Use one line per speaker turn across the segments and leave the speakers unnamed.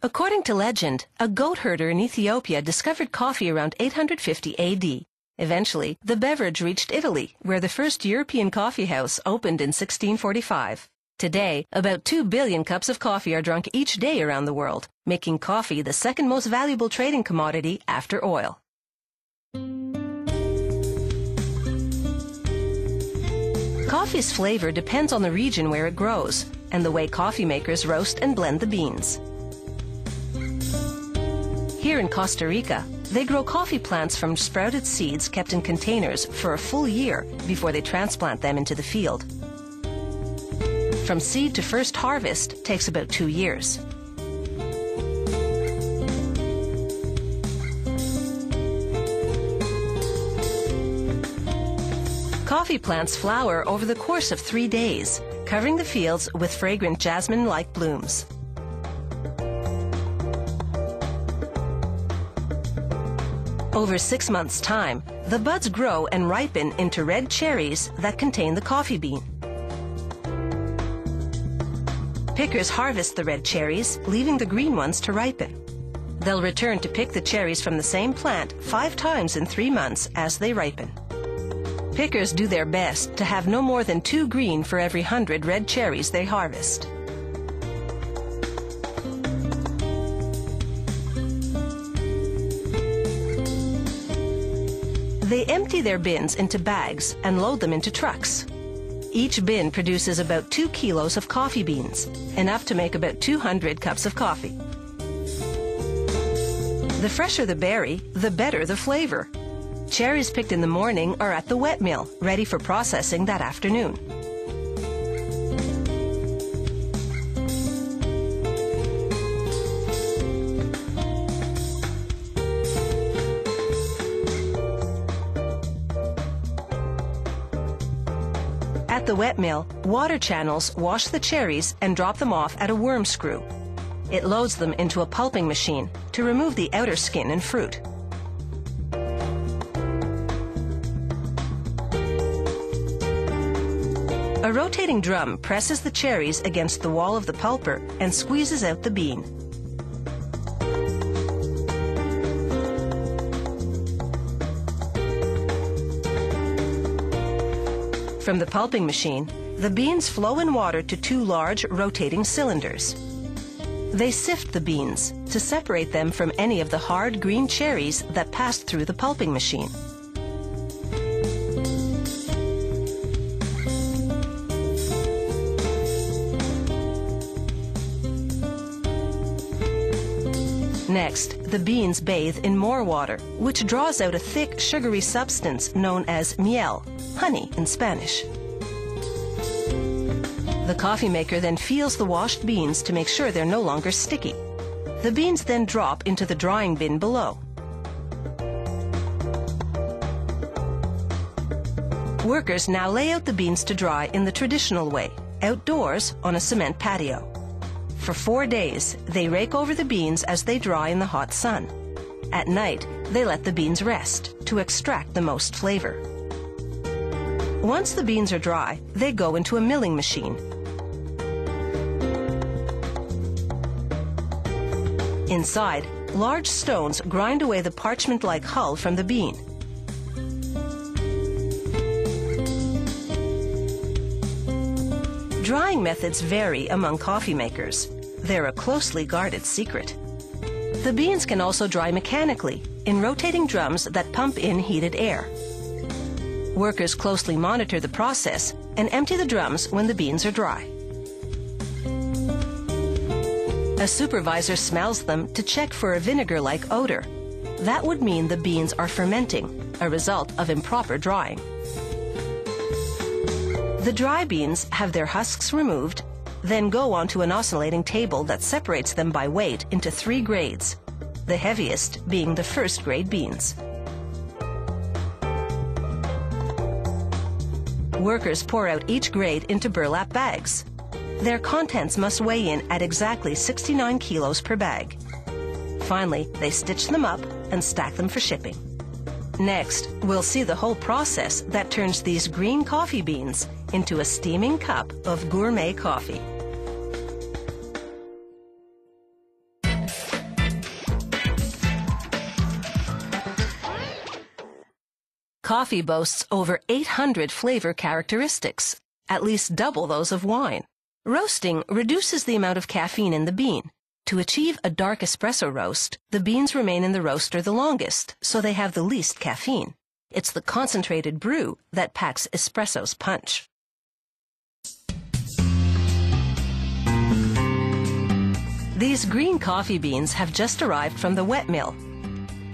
According to legend, a goat herder in Ethiopia discovered coffee around 850 AD. Eventually, the beverage reached Italy, where the first European coffee house opened in 1645. Today, about 2 billion cups of coffee are drunk each day around the world, making coffee the second most valuable trading commodity after oil. Coffee's flavor depends on the region where it grows and the way coffee makers roast and blend the beans. Here in Costa Rica, they grow coffee plants from sprouted seeds kept in containers for a full year before they transplant them into the field. From seed to first harvest takes about 2 years. Coffee plants flower over the course of 3 days, covering the fields with fragrant jasmine-like blooms. Over 6 months' time, the buds grow and ripen into red cherries that contain the coffee bean. Pickers harvest the red cherries, leaving the green ones to ripen. They'll return to pick the cherries from the same plant 5 times in 3 months as they ripen. Pickers do their best to have no more than 2 green for every 100 red cherries they harvest. They empty their bins into bags and load them into trucks. Each bin produces about 2 kilos of coffee beans, enough to make about 200 cups of coffee. The fresher the berry, the better the flavor. Cherries picked in the morning are at the wet mill, ready for processing that afternoon. At the wet mill, water channels wash the cherries and drop them off at a worm screw. It loads them into a pulping machine to remove the outer skin and fruit. A rotating drum presses the cherries against the wall of the pulper and squeezes out the bean. From the pulping machine, the beans flow in water to 2 large rotating cylinders. They sift the beans to separate them from any of the hard green cherries that passed through the pulping machine. Next, the beans bathe in more water, which draws out a thick, sugary substance known as miel, honey in Spanish. The coffee maker then feels the washed beans to make sure they're no longer sticky. The beans then drop into the drying bin below. Workers now lay out the beans to dry in the traditional way, outdoors on a cement patio. For 4 days, they rake over the beans as they dry in the hot sun. At night, they let the beans rest to extract the most flavor. Once the beans are dry, they go into a milling machine. Inside, large stones grind away the parchment-like hull from the bean. Drying methods vary among coffee makers. They're a closely guarded secret. The beans can also dry mechanically in rotating drums that pump in heated air. Workers closely monitor the process and empty the drums when the beans are dry. A supervisor smells them to check for a vinegar-like odor. That would mean the beans are fermenting, a result of improper drying. The dry beans have their husks removed, then go onto an oscillating table that separates them by weight into 3 grades, the heaviest being the first-grade beans. Workers pour out each grade into burlap bags. Their contents must weigh in at exactly 69 kilos per bag. Finally, they stitch them up and stack them for shipping. Next, we'll see the whole process that turns these green coffee beans into a steaming cup of gourmet coffee. Coffee boasts over 800 flavor characteristics, at least double those of wine. Roasting reduces the amount of caffeine in the bean. To achieve a dark espresso roast, the beans remain in the roaster the longest, so they have the least caffeine. It's the concentrated brew that packs espresso's punch. These green coffee beans have just arrived from the wet mill.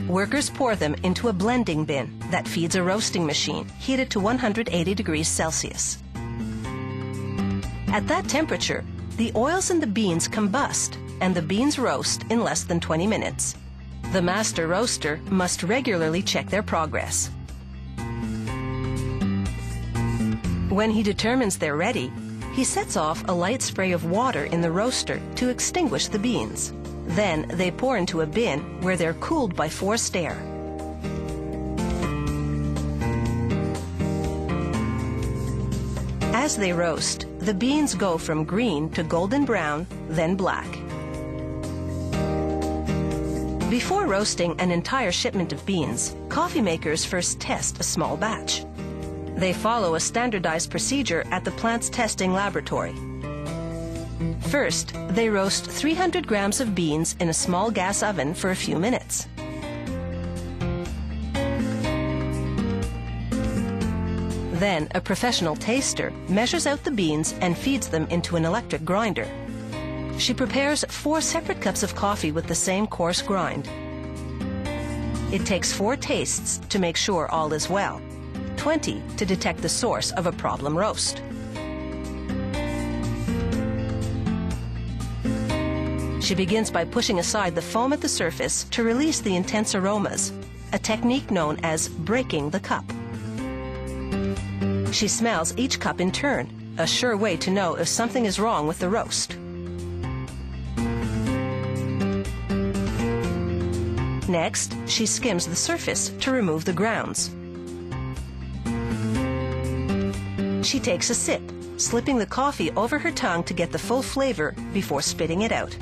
Workers pour them into a blending bin that feeds a roasting machine heated to 180 degrees Celsius. At that temperature, the oils in the beans combust and the beans roast in less than 20 minutes. The master roaster must regularly check their progress. When he determines they're ready, he sets off a light spray of water in the roaster to extinguish the beans. Then they pour into a bin where they're cooled by forced air. As they roast, the beans go from green to golden brown, then black. Before roasting an entire shipment of beans, coffee makers first test a small batch. They follow a standardized procedure at the plant's testing laboratory. First, they roast 300 grams of beans in a small gas oven for a few minutes. Then, a professional taster measures out the beans and feeds them into an electric grinder. She prepares 4 separate cups of coffee with the same coarse grind. It takes 4 tastes to make sure all is well, 20 to detect the source of a problem roast. She begins by pushing aside the foam at the surface to release the intense aromas, a technique known as breaking the cup. She smells each cup in turn, a sure way to know if something is wrong with the roast. Next, she skims the surface to remove the grounds. She takes a sip, slipping the coffee over her tongue to get the full flavor before spitting it out.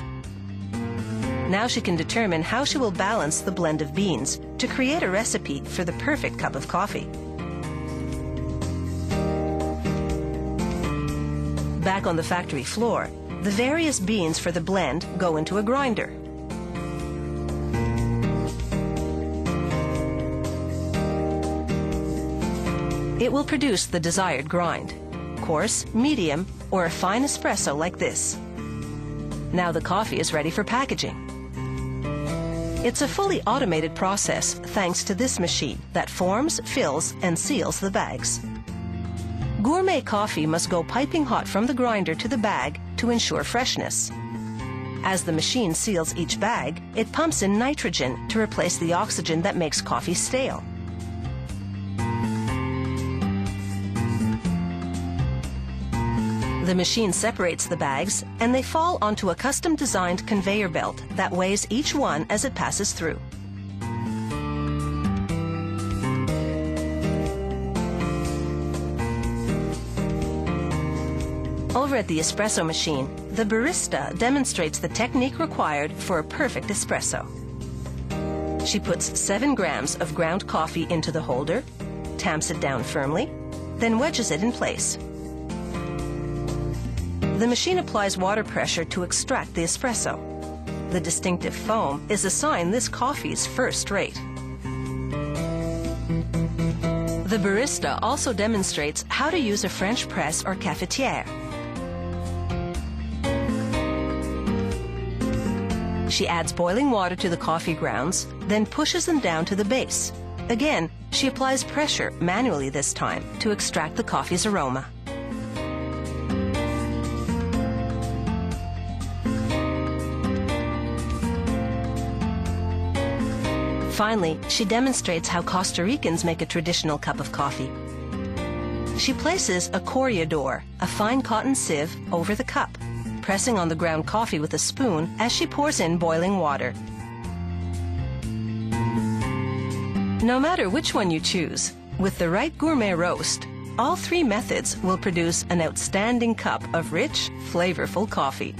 Now she can determine how she will balance the blend of beans to create a recipe for the perfect cup of coffee. Back on the factory floor, the various beans for the blend go into a grinder. It will produce the desired grind, coarse, medium, or a fine espresso like this. Now the coffee is ready for packaging. It's a fully automated process thanks to this machine that forms, fills, and seals the bags. Gourmet coffee must go piping hot from the grinder to the bag to ensure freshness. As the machine seals each bag, it pumps in nitrogen to replace the oxygen that makes coffee stale. The machine separates the bags, and they fall onto a custom-designed conveyor belt that weighs each one as it passes through. Over at the espresso machine, the barista demonstrates the technique required for a perfect espresso. She puts 7 grams of ground coffee into the holder, tamps it down firmly, then wedges it in place. The machine applies water pressure to extract the espresso. The distinctive foam is a sign this coffee is first rate. The barista also demonstrates how to use a French press or cafetière. She adds boiling water to the coffee grounds, then pushes them down to the base. Again, she applies pressure, manually this time, to extract the coffee's aroma. Finally, she demonstrates how Costa Ricans make a traditional cup of coffee. She places a correador, a fine cotton sieve, over the cup, pressing on the ground coffee with a spoon as she pours in boiling water. No matter which one you choose, with the right gourmet roast, All three methods will produce an outstanding cup of rich, flavorful coffee.